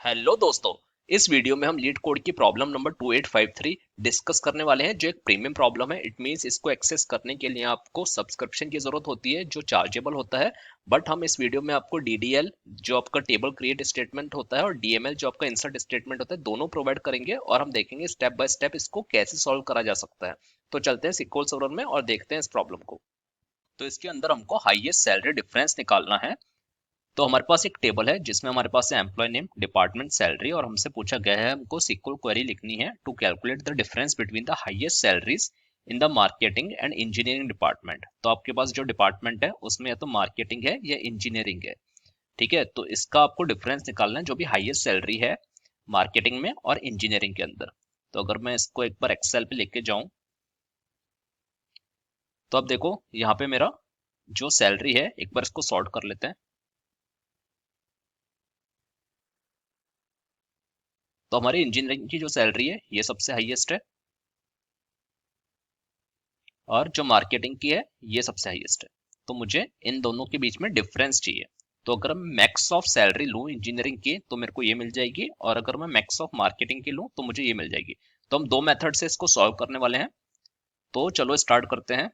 Hello दोस्तों। इस video में हम लीड कोड की प्रॉब्लम नंबर 2853 डिस्कस करने वाले हैं, जो एक प्रीमियम प्रॉब्लम है। इट मींस इसको एक्सेस करने के लिए आपको सब्सक्रिप्शन की जरूरत होती है, जो चार्जेबल होता है। बट हम इस वीडियो में आपको डीडीएल, जो आपका टेबल क्रिएट स्टेटमेंट होता है, और डीएमएल, जो आपका इंसर्ट स्टेटमेंट होता है, दोनों प्रोवाइड करेंगे और हम देखेंगे स्टेप बाय स्टेप इसको कैसे सॉल्व करा जा सकता है। तो चलते हैं सिक्वल सर्वर में और देखते हैं इस प्रॉब्लम को। तो इसके अंदर हमको हाईएस्ट सैलरी डिफरेंस निकालना है। तो हमारे पास एक टेबल है जिसमें हमारे पास है एम्प्लॉय नेम, डिपार्टमेंट, सैलरी, और हमसे पूछा गया है हमको सिक्वल क्वेरी लिखनी है to calculate the difference between the highest salaries in the marketing and engineering department. तो आपके पास जो डिपार्टमेंट है उसमें या तो मार्केटिंग है या इंजीनियरिंग है। ठीक है, तो इसका आपको डिफरेंस निकालना है, जो भी हाईएस्ट सैलरी है मार्केटिंग में और इंजीनियरिंग के अंदर। तो अगर मैं इसको एक बार एक्सेल पे लेके जाऊं, तो अब देखो यहाँ पे मेरा जो सैलरी है, एक बार इसको सॉर्ट कर लेते हैं। तो हमारी इंजीनियरिंग की जो सैलरी है ये सबसे हाईएस्ट है, और जो मार्केटिंग की है ये सबसे हाईएस्ट है। तो मुझे इन दोनों के बीच में डिफरेंस चाहिए। तो अगर मैं मैक्स ऑफ सैलरी लूँ इंजीनियरिंग की तो मेरे को ये मिल जाएगी, और अगर मैं मैक्स ऑफ मार्केटिंग की लूँ तो मुझे ये मिल जाएगी। तो हम दो मेथड से इसको सॉल्व करने वाले हैं। तो चलो स्टार्ट करते हैं।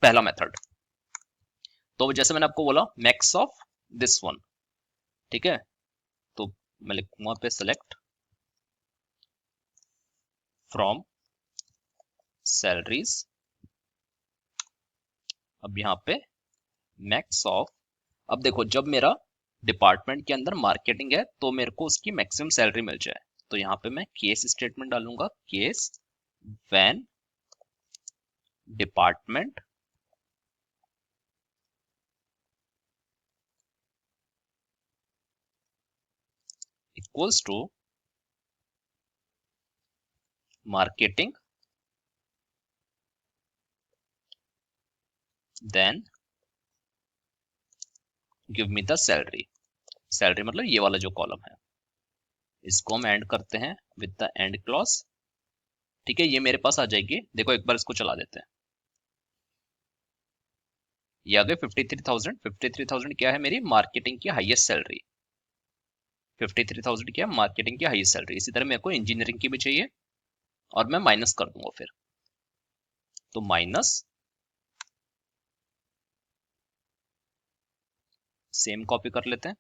पहला मेथड, तो जैसे मैंने आपको बोला मैक्स ऑफ दिस वन। ठीक है, तो मैं लिखूंगा पे सेलेक्ट फ्रॉम सैलरीज। अब यहाँ पे मैक्स ऑफ, अब देखो जब मेरा डिपार्टमेंट के अंदर मार्केटिंग है तो मेरे को उसकी मैक्सिमम सैलरी मिल जाए, तो यहाँ पे मैं केस स्टेटमेंट डालूंगा। Case when department equals to marketing, then give me the salary. Salary मतलब ये वाला जो कॉलम है, इसको हम एंड करते हैं विद द एंड क्लॉज। ठीक है, ये मेरे पास आ जाएगी। देखो एक बार इसको चला देते हैं। ये आ गए 53,000। 53,000 क्या है? मेरी मार्केटिंग की हाईएस्ट सैलरी। 53,000 क्या है? मार्केटिंग की हाईएस्ट सैलरी। इसी तरह मेरे को इंजीनियरिंग की भी चाहिए, और मैं माइनस कर दूंगा फिर। तो माइनस, सेम कॉपी कर लेते हैं।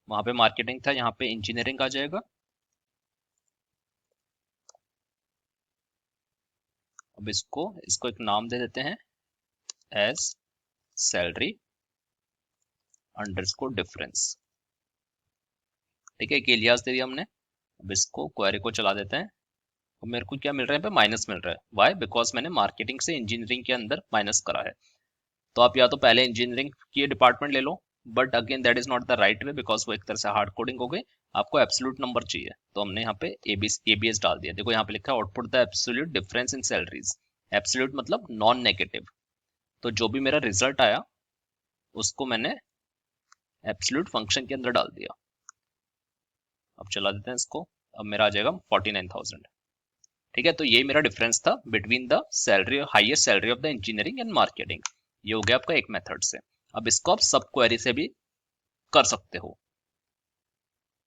वहां पे मार्केटिंग था, यहाँ पे इंजीनियरिंग आ जाएगा। अब इसको इसको एक नाम दे देते हैं एज सैलरी अंडरस्कोर डिफरेंस। ठीक है, एक एलियास दे दिया हमने। अब इसको क्वेरी को चला देते हैं। अब मेरे को क्या मिल रहा है? पे माइनस मिल रहा है। वाई? बिकॉज मैंने मार्केटिंग से इंजीनियरिंग के अंदर माइनस करा है। तो आप या तो पहले इंजीनियरिंग की डिपार्टमेंट ले लो, but again that is not the right way, because वो एक तरह से हार्ड कोडिंग हो गई। आपको एब्सोल्यूट नंबर चाहिए, तो हमने यहाँ पे एबीएस डाल दिया। देखो यहाँ पे लिखा है output the absolute difference in salaries. Absolute मतलब नॉन नेगेटिव। तो जो भी मेरा रिजल्ट आया उसको मैंने एब्सोल्यूट फंक्शन के अंदर डाल दिया। अब चला देते हैं इसको। अब मेरा आ जाएगा 49,000। ठीक है, तो ये मेरा डिफरेंस था between the salary, highest salary of the engineering and marketing. ये हो गया आपका एक मेथड से। अब इसको आप सब क्वेरी से भी कर सकते हो।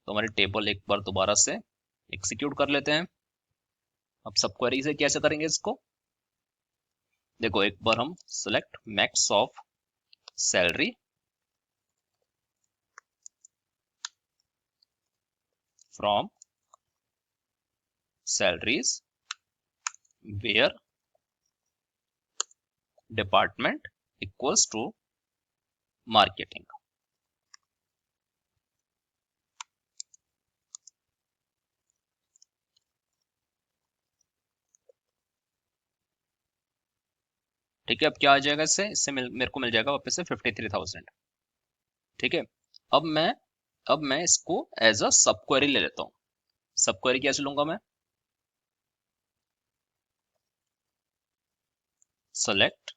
तो हमारी टेबल एक बार दोबारा से एग्जीक्यूट कर लेते हैं। अब सब क्वेरी से कैसे करेंगे इसको? देखो एक बार हम select max of salary from salaries where department equals to marketing. ठीक है, अब क्या आ जाएगा इससे? इससे मेरे को मिल जाएगा वापस से 53,000। ठीक है, अब मैं अब मैं इसको एज अ सब क्वेरी ले लेता हूँ। सब क्वेरी कैसे लूंगा मैं? सेलेक्ट,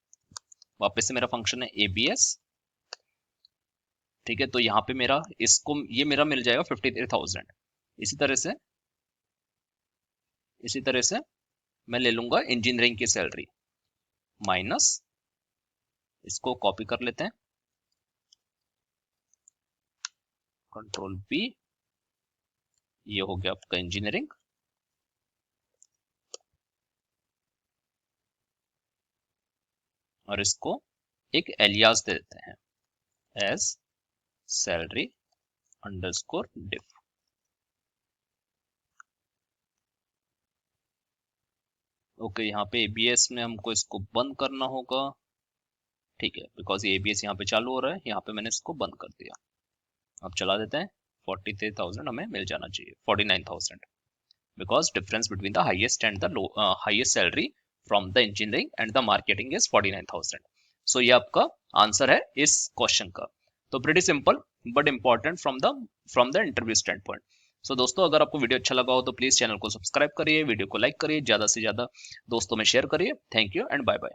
वापस से मेरा फंक्शन है एबीएस। ठीक है, तो यहाँ पे मेरा इसको ये मेरा मिल जाएगा 53,000। इसी तरह से इसी तरह से मैं ले लूंगा इंजीनियरिंग की सैलरी माइनस इसको कॉपी कर लेते हैं, कंट्रोल पी, ये हो गया आपका इंजीनियरिंग। और इसको एक एलियास दे देते हैं एज सैलरी अंडरस्कोर डिफ। ओके, यहाँ पे एबीएस में हमको इसको बंद करना होगा, ठीक है, बिकॉज ये एबीएस यहाँ पे चालू हो रहा है, यहाँ पे मैंने इसको बंद कर दिया। अब चला देते हैं, 43,000 हमें मिल जाना चाहिए, 49,000, because difference between the highest and the highest salary from the engineering and the marketing is 49,000। So ये आपका आंसर है इस क्वेश्चन का। तो pretty simple but important from the interview standpoint. So दोस्तों, अगर आपको वीडियो अच्छा लगा हो तो प्लीज चैनल को सब्सक्राइब करिए, वीडियो को लाइक करिए, ज्यादा से ज्यादा दोस्तों में शेयर करिए। Thank you and bye bye.